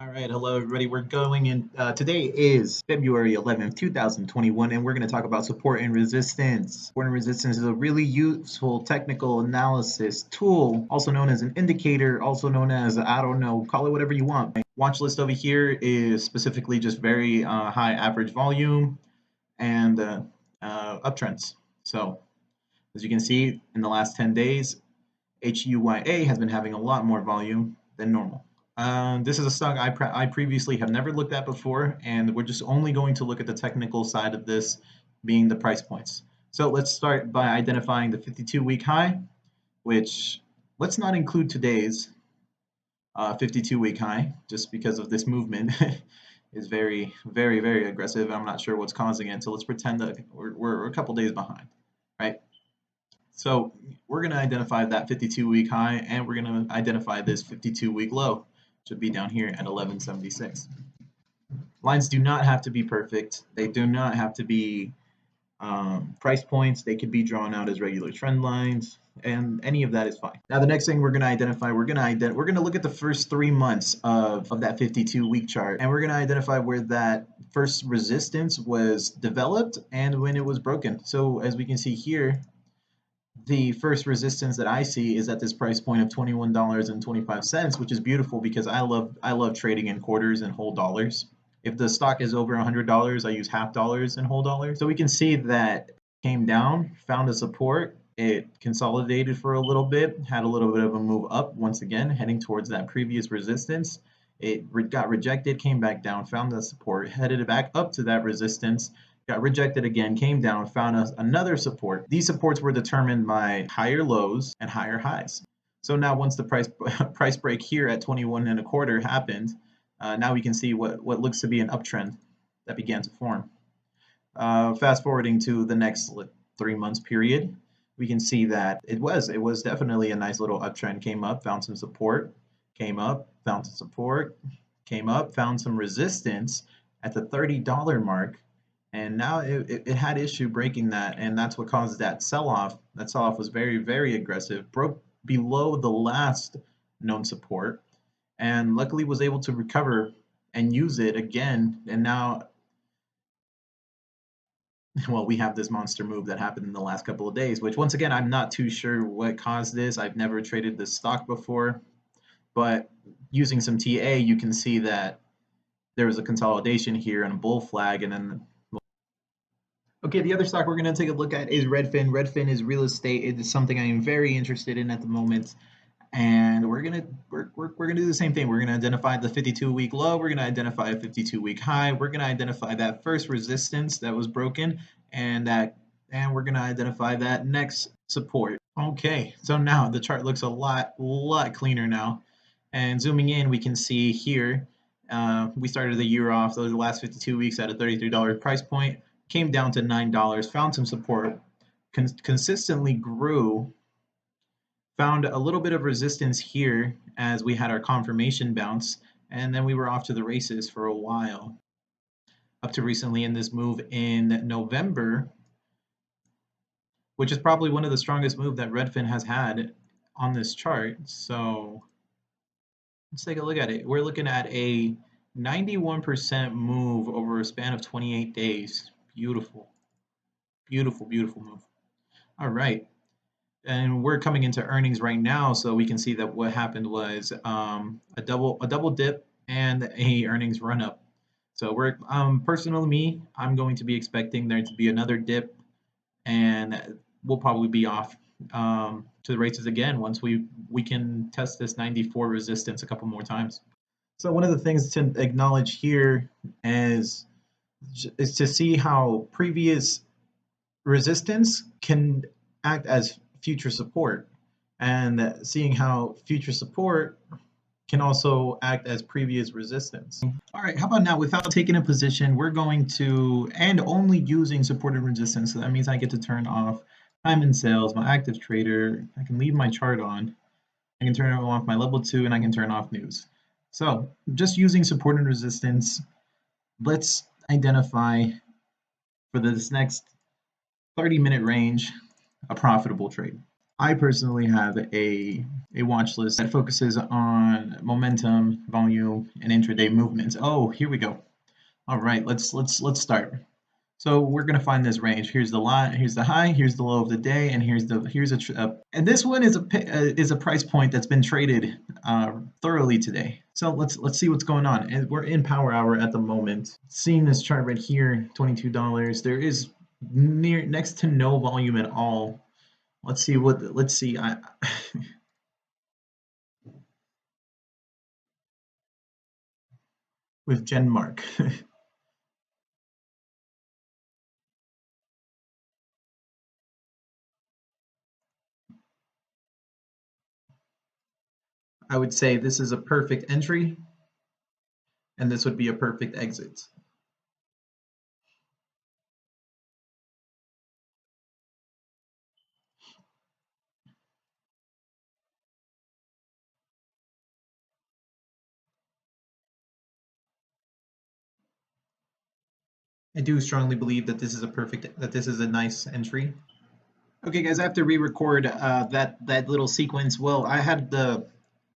All right, hello everybody. We're going in. Today is February 11th, 2021, and we're going to talk about support and resistance. Support and resistance is a really useful technical analysis tool, also known as an indicator, also known as, I don't know, call it whatever you want. My watch list over here is specifically just very high average volume and uptrends. So, as you can see, in the last 10 days, HUYA has been having a lot more volume than normal. This is a stock I previously have never looked at before, and we're just only going to look at the technical side of this, being the price points. So let's start by identifying the 52-week high, which let's not include today's 52-week high, just because of this movement is very, very, very aggressive. I'm not sure what's causing it, so let's pretend that we're a couple days behind, right? So we're going to identify that 52-week high, and we're going to identify this 52-week low, which would be down here at 1176. Lines do not have to be perfect. They do not have to be price points. They could be drawn out as regular trend lines, and any of that is fine. Now, the next thing we're going to identify, we're going to look at the first 3 months of that 52-week chart, and we're going to identify where that first resistance was developed and when it was broken. So as we can see here, the first resistance that I see is at this price point of $21.25, which is beautiful because I love trading in quarters and whole dollars. If the stock is over $100, I use half dollars and whole dollars. So we can see that it came down, found a support, it consolidated for a little bit, had a little bit of a move up once again, heading towards that previous resistance. It got rejected, came back down, found the support, headed back up to that resistance, got rejected again, came down, found us another support. These supports were determined by higher lows and higher highs. So now once the price break here at 21 and a quarter happened, now we can see what looks to be an uptrend that began to form. Fast forwarding to the next 3 months period, we can see that it was definitely a nice little uptrend. Came up, found some support, came up, found some support, came up, found some resistance at the $30 mark. And now it had issue breaking that, and that's what caused that sell-off. That sell-off was very, very aggressive, broke below the last known support, and luckily was able to recover and use it again. And now, well, we have this monster move that happened in the last couple of days, which once again, I'm not too sure what caused this. I've never traded this stock before, but using some TA, you can see that there was a consolidation here and a bull flag, and then okay, the other stock we're going to take a look at is Redfin. Redfin is real estate. It is something I am very interested in at the moment, and we're gonna do the same thing. We're gonna identify the 52-week low. We're gonna identify a 52-week high. We're gonna identify that first resistance that was broken, and we're gonna identify that next support. Okay, so now the chart looks a lot cleaner now, and zooming in, we can see here. We started the year off, those last 52 weeks at a $33 price point. Came down to $9, found some support, consistently grew, found a little bit of resistance here as we had our confirmation bounce, and then we were off to the races for a while. Up to recently in this move in November, which is probably one of the strongest moves that Redfin has had on this chart. So let's take a look at it. We're looking at a 91% move over a span of 28 days. Beautiful, beautiful, beautiful move. All right, and we're coming into earnings right now, so we can see that what happened was a double dip and a earnings run up. So we're personally me, I'm going to be expecting there to be another dip, and we'll probably be off to the races again once we can test this 94 resistance a couple more times. So one of the things to acknowledge here is to see how previous resistance can act as future support, and seeing how future support can also act as previous resistance. All right, how about now, without taking a position, we're going to, and only using support and resistance, so that means I get to turn off time and sales, my active trader, I can leave my chart on, I can turn off my level 2, and I can turn off news. So just using support and resistance, let's identify for this next 30-minute range a profitable trade. I personally have a watch list that focuses on momentum, volume, and intraday movements. Oh, here we go. All right, let's start. So we're gonna find this range. Here's the line, here's the high, here's the low of the day, and and this one is a price point that's been traded thoroughly today. So let's see what's going on. And we're in power hour at the moment. Seeing this chart right here, $22. There is next to no volume at all. Let's see. With Genmark. I would say this is a perfect entry, and this would be a perfect exit. I do strongly believe that this is a nice entry. Okay, guys, I have to re-record that little sequence. Well, I had the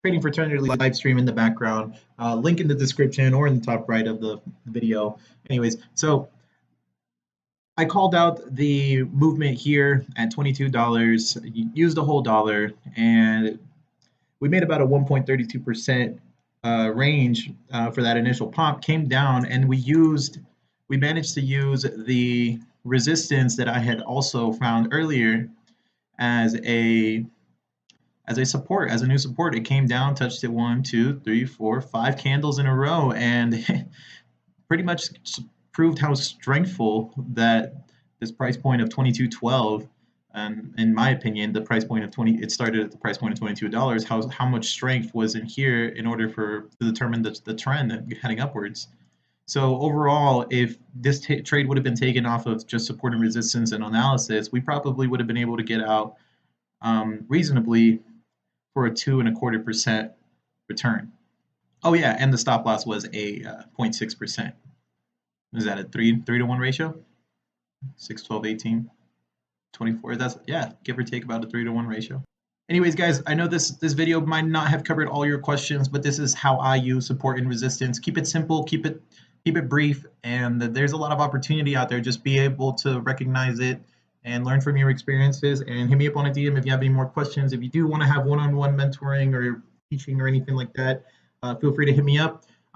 Trading Fraternity live stream in the background. Link in the description or in the top right of the video. Anyways, so I called out the movement here at $22, used a whole dollar, and we made about a 1.32% range for that initial pop, came down, and we managed to use the resistance that I had also found earlier as a support, as a new support. It came down, touched it one, two, three, four, 5 candles in a row, and pretty much proved how strengthful that this price point of 22.12, and in my opinion, the price point of 20, it started at the price point of $22. How much strength was in here in order to determine the trend heading upwards. So overall, if this trade would have been taken off of just support and resistance and analysis, we probably would have been able to get out reasonably for a 2.25% return. Oh yeah, and the stop loss was a 0.6%. Is that a three to one ratio? 6, 12, 18, 24. That's, yeah, give or take about a 3-to-1 ratio. Anyways, guys, I know this video might not have covered all your questions, but this is how I use support and resistance. Keep it simple, keep it brief, and there's a lot of opportunity out there. Just be able to recognize it and learn from your experiences. And hit me up on a DM if you have any more questions. If you do want to have one-on-one mentoring or teaching or anything like that, feel free to hit me up.